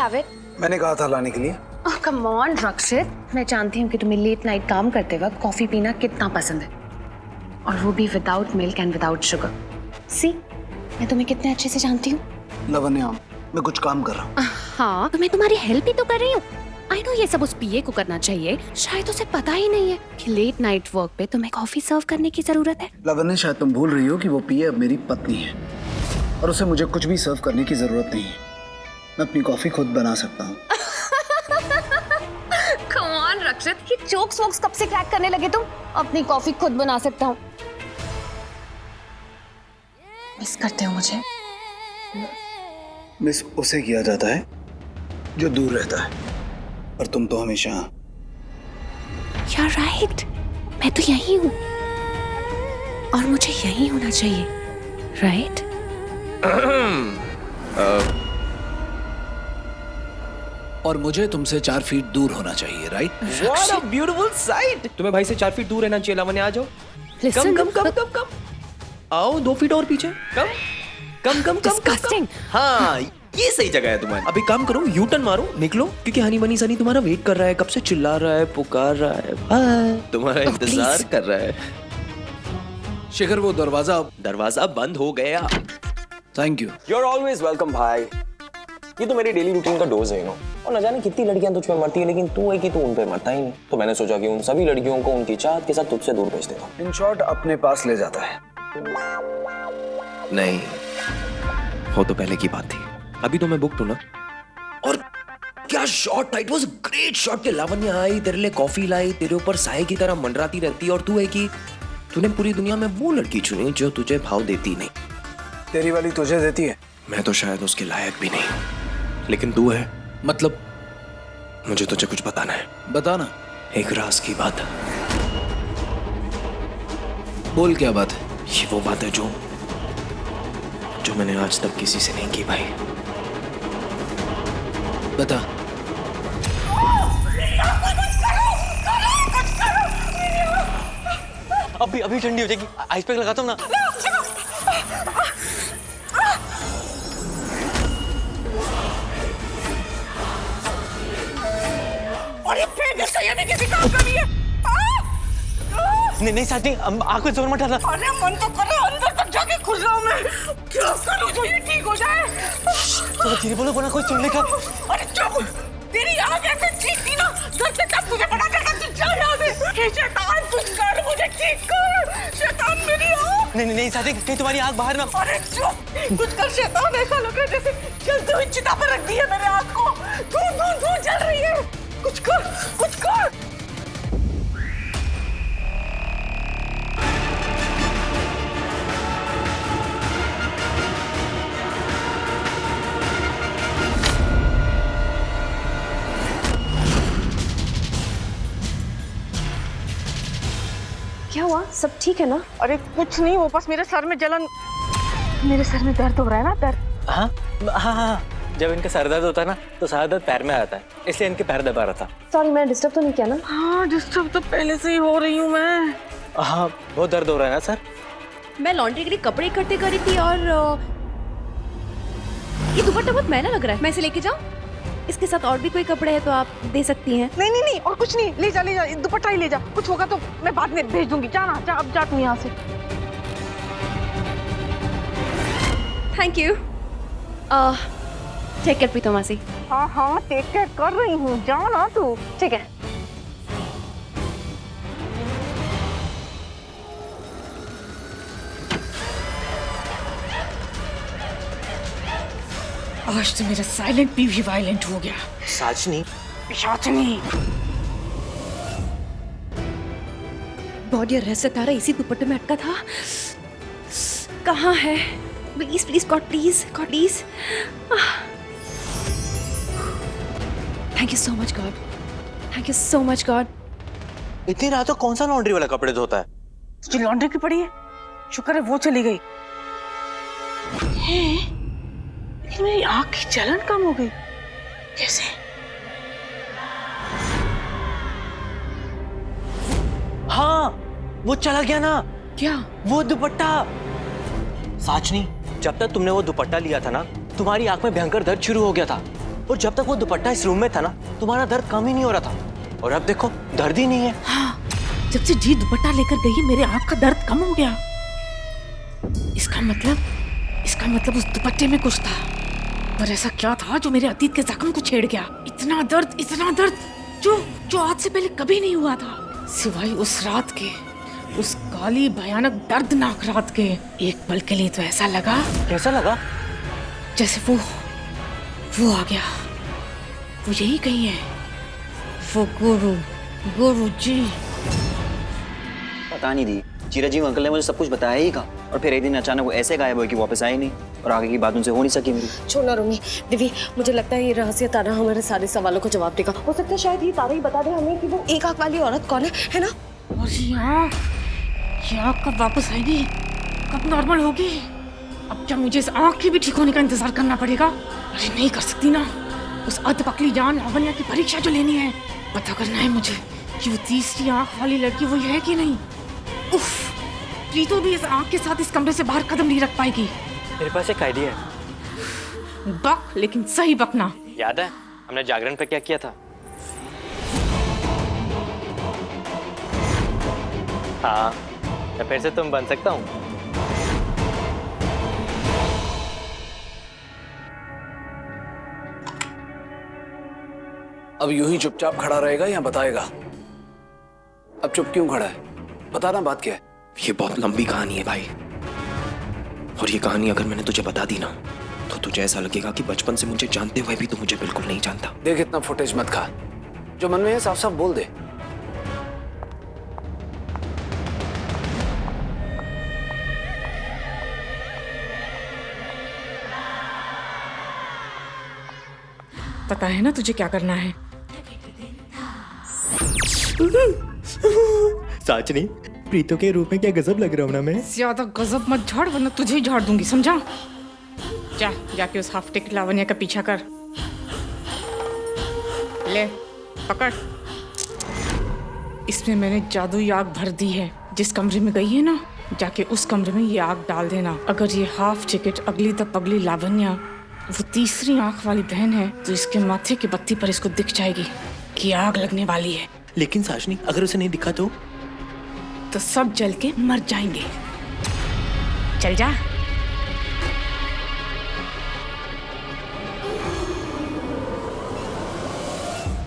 have it. मैंने कहा था लाने के लिए। Oh, come on, रक्षित। मैं जानती हूँ कि तुम्हें लेट नाइट काम करते वक्त कॉफी पीना कितना पसंद है, और वो भी without milk and without sugar. See, मैं तुम्हें कितने अच्छे से जानती हूँ। लावण्या, मैं कुछ काम कर रहा हूँ। हाँ, तो मैं तुम्हारी हेल्प ही तो कर रही हूँ। आई नो ये सब उस पीए को करना चाहिए, शायद उसे पता ही नहीं है कि लेट नाइट वर्क पे तुम्हें कॉफी सर्व करने की जरूरत है। लावण्या, शायद तुम भूल रही हो कि वो पीए अब मेरी पत्नी है और उसे मुझे कुछ भी सर्व करने की जरूरत नहीं है। मैं अपनी कॉफी खुद बना सकता हूँ। Come on, रक्षित, ये जोक्स वोक्स कब से क्रैक करने लगे तुम? अपनी कॉफी खुद बना सकता हूँ। मिस करते हो मुझे? मिस उसे किया जाता है जो दूर रहता है, और तुम तो हमेशा। You're right, मैं तो यही हूँ और मुझे यही होना चाहिए, राइट? और मुझे तुमसे 4 फीट दूर होना चाहिए, right? What a beautiful sight! तुम्हें भाई से 4 फीट दूर रहना चाहिए। लावण्या, आ जाओ। Listen, कम। आओ 2 फीट और पीछे। कम। Disgusting. हाँ, ये सही जगह है तुम्हारी। अभी काम करो, यू टर्न मारो, निकलो, क्योंकि हनी बनी सनी तुम्हारा वेट कर रहा है, कब से चिल्ला रहा है, पुकार रहा है, हाय, तुम्हारा इंतजार कर रहा है। शिखर, वो दरवाजा बंद हो गया। Thank you. You're always welcome, भाई। ये तो मेरी डेली रूटीन का डोज है, नो। और न जाने कितनी लड़कियां तुझ पे मरती है, लेकिन तू है कि तू उन पे मरता ही नहीं। तो मैंने सोचा कि उन सभी लड़कियों को उनकी चाहत के साथ तुझसे दूर भेज देता हूँ। इन शॉर्ट, अपने पास ले जाता है। नहीं, वो तो पहले की बात थी। अभी तो मैं बुक हूं ना। और क्या शॉट था, इट वाज ग्रेट शॉट। के लावण्या आई, तेरे लिए कॉफी लाई, तेरे ऊपर साए की तरह मंडराती रहती है, और तू है कि तूने पूरी दुनिया में वो लड़की चुनी जो तुझे भाव देती नहीं। तेरी वाली तुझे देती है। मैं तो शायद उसके लायक भी नहीं, लेकिन तू है। मतलब? मुझे तुझे कुछ बताना है। बताना। एक राज की बात। बोल, क्या बात है? ये वो बात है जो मैंने आज तक किसी से नहीं की भाई। बता। अभी ठंडी हो जाएगी, आइस पैक लगाता हूँ ना। नहीं साथी, आंख में जोर मत डालना। अरे मन तो कर रहा है अंदर तक जाके खुल रहा हूँ मैं। क्या करूँ जो ये ठीक हो जाए? तो धीरे बोलो, वरना कोई सुन लेगा। अरे चुप! तेरी आँख ऐसे ठीक थी ना, घर से तब मुझे पता चला तू जा यहाँ से। हे शैतान, कुछ कर, मुझे ठीक कर। शैतान, मेरी आँख। नहीं साथी, कहीं तुम्हारी आँख बाहर ना। अरे चुप! कुछ कर शैतान, ऐसा लग रहा है जैसे जलती हुई चिता पर रख दी है मेरे आँख को। धू जल रही है। कुछ कर। क्या हुआ? सब ठीक है ना? अरे कुछ नहीं, वो बस मेरे सर में जलन, मेरे सर में दर्द हो रहा है ना, दर्द। हाँ, जब इनका सर दर्द होता है ना, तो सारा दर्द पैर में आता है, इसलिए इनके पैर दबा रहा था। सॉरी, मैं डिस्टर्ब तो नहीं किया ना? हाँ, डिस्टर्ब तो पहले से ही हो रही हूँ मैं। हाँ, बहुत दर्द हो रहा है ना सर? मैं लॉन्ड्री के लिए कपड़े इकट्ठे कर रही थी, और ये दुपट्टा बहुत महंगा लग रहा है, मैं इसे लेके जाऊं? इसके साथ और भी कोई कपड़े हैं तो आप दे सकती हैं। नहीं, और कुछ नहीं, ले जा, दुपट्टा ही ले जा। कुछ होगा तो मैं बाद में भेज दूंगी। जा, अब जा तू यहाँ से। Thank you. टेक केयर प्रीतम मासी। हाँ, टेक केयर कर रही हूँ, जा ना तू। ठीक है। आज तो मेरा साइलेंट भी वायलेंट हो गया। साजनी, पिशाचनी। गॉड, ये रहस्य तारा इसी दुपट्टे में अटका था। कहाँ है? Please God, please. Thank you so much God, thank you so much God. इतनी रात को कौन सा लॉन्ड्री वाला कपड़े धोता है? तुझे लॉन्ड्री की पड़ी है? शुक्र है वो चली गई। लेकिन मेरी आँख की जलन कम हो गई, कैसे? हाँ, वो चला गया ना। क्या? वो दुपट्टा। साचनी, जब तक तुमने वो दुपट्टा लिया था ना, तुम्हारी आंख में भयंकर दर्द शुरू हो गया था। और जब तक वो दुपट्टा इस रूम में था ना, तुम्हारा दर्द कम ही नहीं हो रहा था, और अब देखो दर्द ही नहीं है। हाँ, जब से जी दुपट्टा लेकर गई मेरे आँख का दर्द कम हो गया। इसका मतलब उस दुपट्टे में कुछ था। पर ऐसा क्या था जो मेरे अतीत के जख्म को छेड़ गया? इतना दर्द जो आज से पहले कभी नहीं हुआ था, सिवाय उस रात के, उस काली भयानक दर्दनाक रात के। एक पल के लिए तो ऐसा लगा, कैसा लगा? जैसे वो आ गया, वो यही कहीं है, वो गुरु जी। पता नहीं दी, चिरंजीवी अंकल ने मुझे सब कुछ बताया ही कहा, और फिर एक दिन अचानक वो ऐसे गायब हुए कि वापस आए नहीं, और आगे की बात उनसे हो नहीं सकी मेरी। छोड़ना रूमी। दिव्य, मुझे लगता है ये रहस्य तारा हमारे सारे सवालों को जवाब देगा। हो सकता है शायद ये तारा ही बता दे हमें कि वो एक आंख वाली औरत कौन है ना? और ये आँख कब वापस आएगी, कब नॉर्मल होगी? अब क्या मुझे इस आँख के भी ठीक होने का इंतजार करना पड़ेगा? अरे नहीं कर सकती ना। उस अधपकड़ी जान लावण्या की परीक्षा जो लेनी है, पता करना है मुझे कि वो तीसरी आँख वाली लड़की वही है कि नहीं। उफ, प्रीतो भी इस आँख के साथ इस कमरे से बाहर कदम नहीं रख पाएगी। मेरे पास एक आइडिया है। बक, लेकिन सही बकना। याद है हमने जागरण पे क्या किया था? हाँ, मैं फिर से तुम बन सकता हूँ। अब यूं ही चुपचाप खड़ा रहेगा या बताएगा? अब चुप क्यों खड़ा है? बताना बात क्या है? ये बहुत लंबी कहानी है भाई, और ये कहानी अगर मैंने तुझे बता दी ना, तो तुझे ऐसा लगेगा कि बचपन से मुझे जानते हुए भी तू मुझे बिल्कुल नहीं जानता। देख, इतना फुटेज मत खा, जो मन में है साफ साफ बोल दे। पता है ना तुझे क्या करना है? सच नहीं, प्रीतो के रूप में क्या गजब लग रहा हूँ ना मैं। ज्यादा गजब मत झाड़, वरना तुझे ही झाड़ दूंगी, समझा? जाके उस हाफ टिक लावण्या का पीछा कर। ले पकड़। इसमें मैंने जादुई आग भर दी है। जिस कमरे में गई है ना, जाके उस कमरे में ये आग डाल देना। अगर ये हाफ टिकट अगली तक पगली लावण्या वो तीसरी आंख वाली बहन है, तो इसके माथे की बत्ती पर इसको दिख जाएगी कि आग लगने वाली है। लेकिन साशनी, अगर उसे नहीं दिखा तो सब जल के मर जाएंगे। चल जा।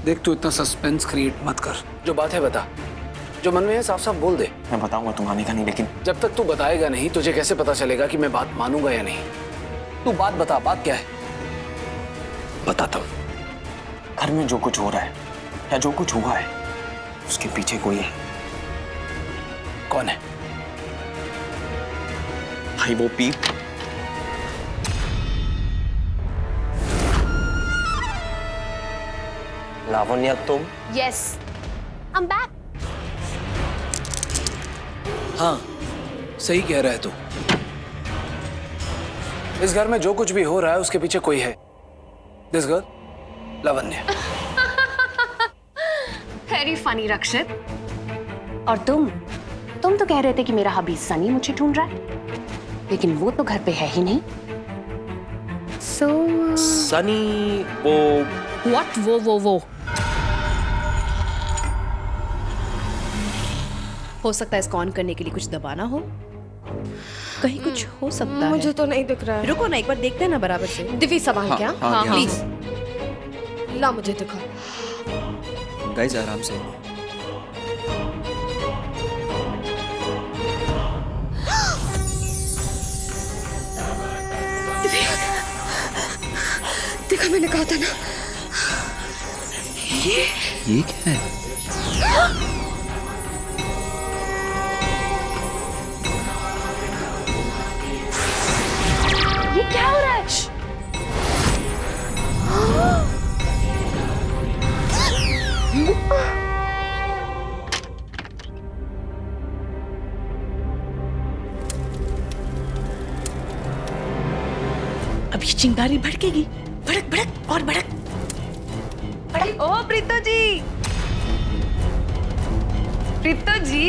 देख, तू इतना सस्पेंस क्रिएट मत कर, जो बात है बता, जो मन में है साफ साफ बोल दे। मैं बताऊंगा, तुम मानेगा नहीं, लेकिन जब तक तू बताएगा नहीं, तुझे कैसे पता चलेगा कि मैं बात मानूंगा या नहीं? तू बात बता, बात क्या है? बताता हूँ। घर में जो कुछ हो रहा है या जो कुछ हुआ है, उसके पीछे कोई है। कौन है? भाई वो पीप। लावण्या तुम? Yes, I am back. हाँ, सही कह रहा है तू। इस घर में जो कुछ भी हो रहा है उसके पीछे कोई है। This girl, Lavanya. Very funny Rakshit. और तुम तो कह रहे थे कि मेरा हबी सनी मुझे ढूंढ रहा है, लेकिन वो तो घर पे है ही नहीं। सनी वो व्हाट? वो हो सकता है इसको ऑन करने के लिए कुछ दबाना हो, कहीं कुछ हो सकता है। मुझे तो नहीं दिख रहा है। रुको ना, एक बार देखते हैं ना बराबर से। दिव्य संभाल क्या? हाँ, प्लीज ला मुझे दिखा। गाइस आराम से। देखा, मैंने कहा था ना। ये क्या है? ये क्या हो रहा है? अब ये चिंगारी भड़केगी, भड़क भड़क और भड़क। ओ प्रीतो जी, प्रीतो जी,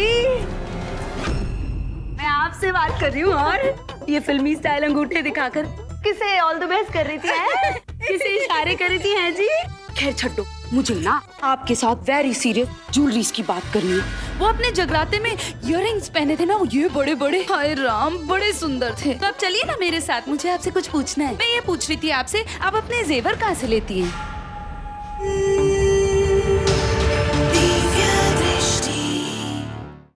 मैं आपसे बात कर रही हूँ। और ये फिल्मी स्टाइल अंगूठे दिखाकर किसे ऑल द बेस्ट कर रही थी है? किसे इशारे कर रही थी है जी? खैर छड्डो, मुझे ना आपके साथ वेरी सीरियस ज्वेलरीज की बात करनी है। वो अपने जगराते में इयररिंग्स पहने थे ना, वो ये बड़े बड़े, हाय राम, बड़े सुंदर थे। तो आप चलिए ना मेरे साथ, मुझे आपसे कुछ पूछना है। मैं ये पूछ रही थी आपसे, आप अपने जेवर कहाँ से लेती हैं?